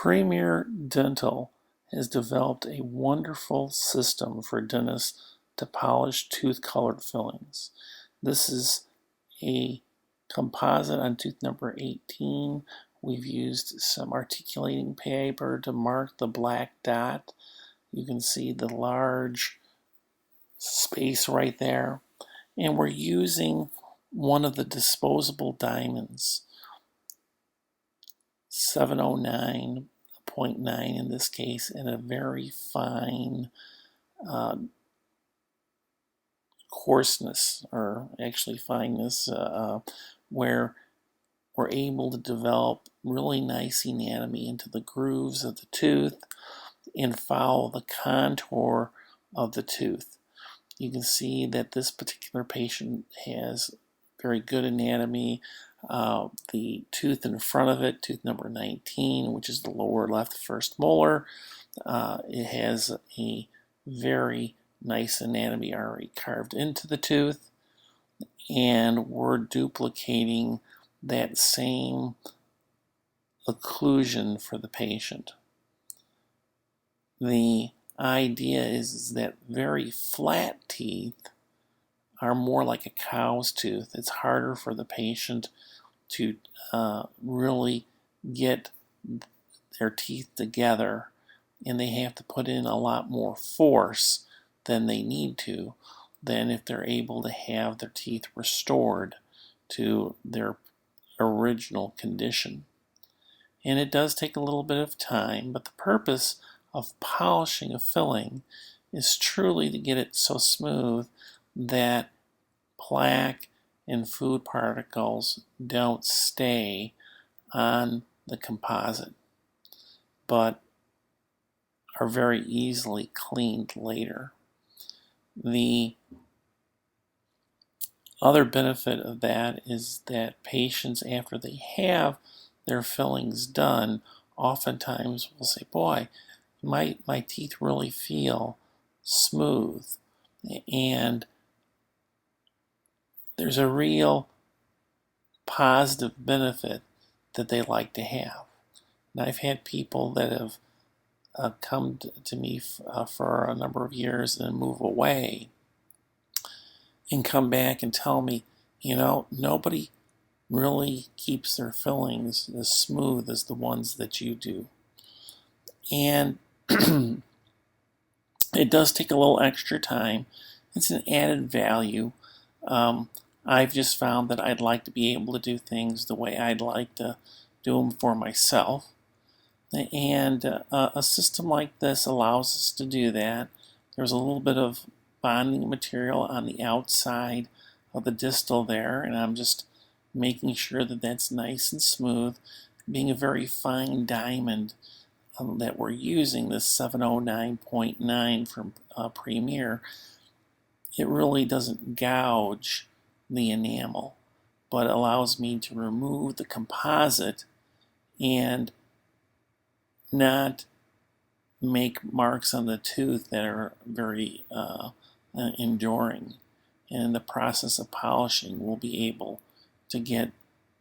Premier Dental has developed a wonderful system for dentists to polish tooth-colored fillings. This is a composite on tooth number 18. We've used some articulating paper to mark the black dot. You can see the large space right there. And we're using one of the disposable diamonds, 709.9 in this case, in a very fine coarseness, or actually fineness, where we're able to develop really nice anatomy into the grooves of the tooth and follow the contour of the tooth. You can see that this particular patient has very good anatomy. The tooth in front of it, tooth number 19, which is the lower left first molar, it has a very nice anatomy already carved into the tooth, and we're duplicating that same occlusion for the patient. The idea is that very flat teeth are more like a cow's tooth. It's harder for the patient to really get their teeth together, and they have to put in a lot more force than they need to, than if they're able to have their teeth restored to their original condition. And it does take a little bit of time, but the purpose of polishing a filling is truly to get it so smooth that plaque and food particles don't stay on the composite, but are very easily cleaned later. The other benefit of that is that patients, after they have their fillings done, oftentimes will say, boy, my teeth really feel smooth, and there's a real positive benefit that they like to have. And I've had people that have come to me for a number of years and move away and come back and tell me, nobody really keeps their fillings as smooth as the ones that you do. And it does take a little extra time. It's an added value. I've just found that I'd like to be able to do things the way I'd like to do them for myself. And a system like this allows us to do that. There's a little bit of bonding material on the outside of the distal there, and I'm just making sure that that's nice and smooth. Being a very fine diamond that we're using, this 709.9 from Premier, it really doesn't gouge the enamel, but allows me to remove the composite and not make marks on the tooth that are very enduring. And in the process of polishing, we'll be able to get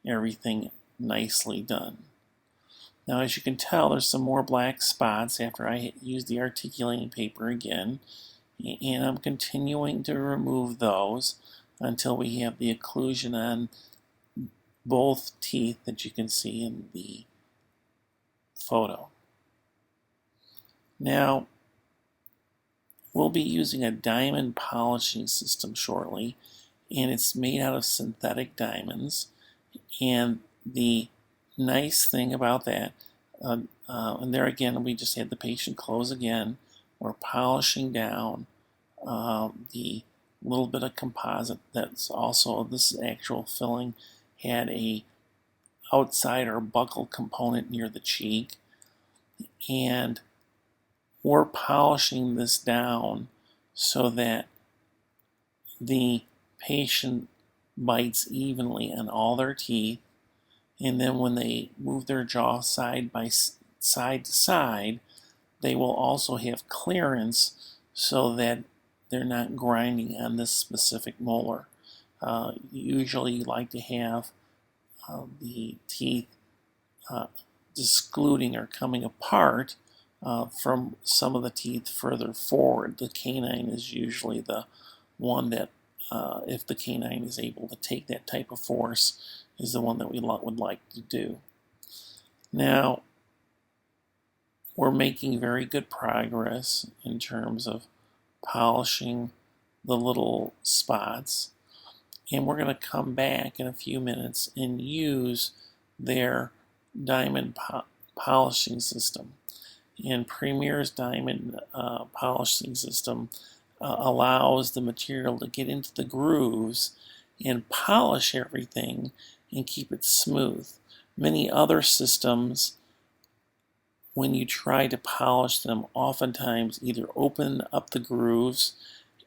everything nicely done. Now, as you can tell, there's some more black spots after I use the articulating paper again, and I'm continuing to remove those until we have the occlusion on both teeth that you can see in the photo. Now, we'll be using a diamond polishing system shortly, and it's made out of synthetic diamonds. And the nice thing about that, and there again, we just had the patient close again. We're polishing down the little bit of composite that's also, this actual filling had a outside or buccal component near the cheek, and we're polishing this down so that the patient bites evenly on all their teeth, and then when they move their jaw side to side, they will also have clearance so that they're not grinding on this specific molar. Usually you like to have the teeth discluding or coming apart from some of the teeth further forward. The canine is usually the one that, if the canine is able to take that type of force, is the one that we would like to do. Now, we're making very good progress in terms of polishing the little spots, and we're going to come back in a few minutes and use their diamond polishing system. And Premier's diamond polishing system allows the material to get into the grooves and polish everything and keep it smooth. Many other systems, when you try to polish them, oftentimes either open up the grooves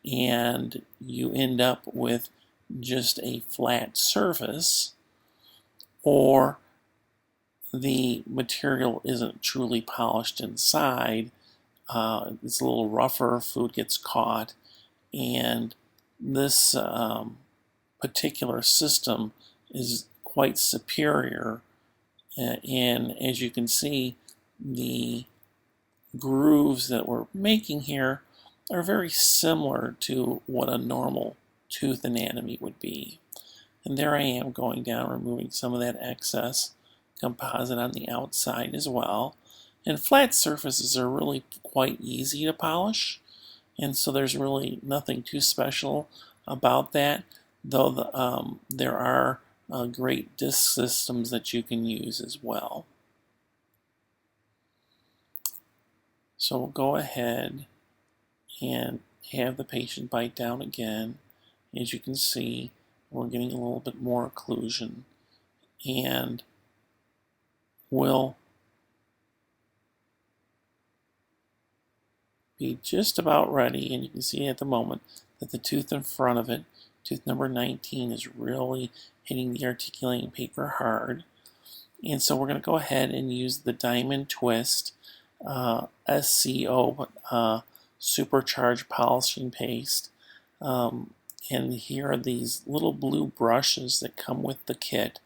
and you end up with just a flat surface, or the material isn't truly polished inside. It's a little rougher, food gets caught, and this particular system is quite superior. And as you can see, the grooves that we're making here are very similar to what a normal tooth anatomy would be. And there I am going down, removing some of that excess composite on the outside as well. And flat surfaces are really quite easy to polish, and so there's really nothing too special about that, though there are great disc systems that you can use as well. So we'll go ahead and have the patient bite down again. As you can see, we're getting a little bit more occlusion, and we'll be just about ready. And you can see at the moment that the tooth in front of it, tooth number 19, is really hitting the articulating paper hard. And so we're going to go ahead and use the Diamond Twist SCO supercharged polishing paste. And here are these little blue brushes that come with the kit.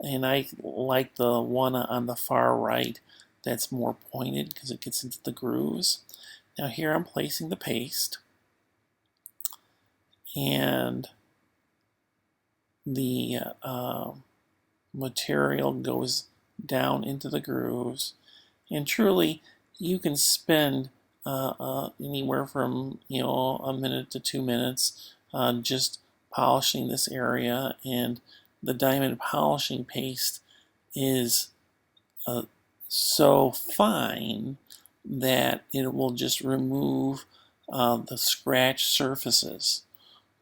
And I like the one on the far right that's more pointed because it gets into the grooves. Now here I'm placing the paste, and the material goes down into the grooves. And truly, you can spend anywhere from a minute to 2 minutes just polishing this area, and the diamond polishing paste is so fine that it will just remove the scratch surfaces.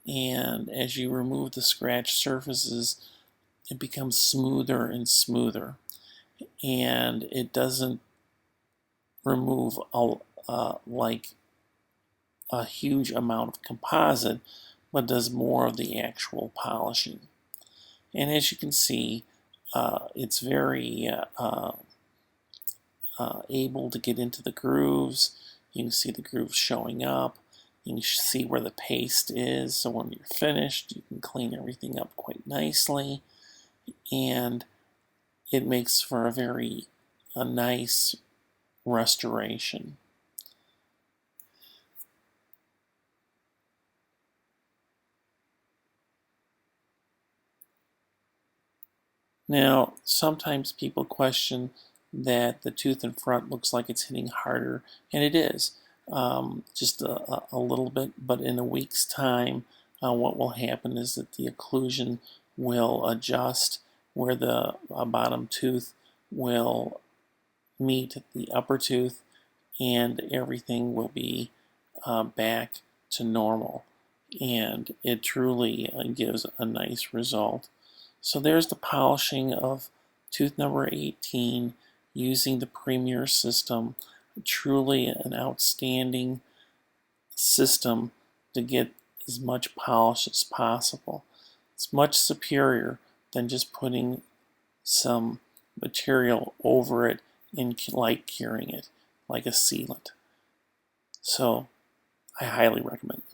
And as you remove the scratch surfaces, it becomes smoother and smoother, and it doesn't remove like a huge amount of composite, but does more of the actual polishing. And as you can see, it's very able to get into the grooves. You can see the grooves showing up. You can see where the paste is, so when you're finished, you can clean everything up quite nicely, and it makes for a nice restoration. Now, sometimes people question that the tooth in front looks like it's hitting harder, and it is, just a little bit, but in a week's time, what will happen is that the occlusion will adjust where the bottom tooth will meet the upper tooth, and everything will be back to normal, and it truly gives a nice result. So there's the polishing of tooth number 18 using the Premier system. Truly an outstanding system to get as much polish as possible. It's much superior than just putting some material over it and light curing it like a sealant. So I highly recommend it.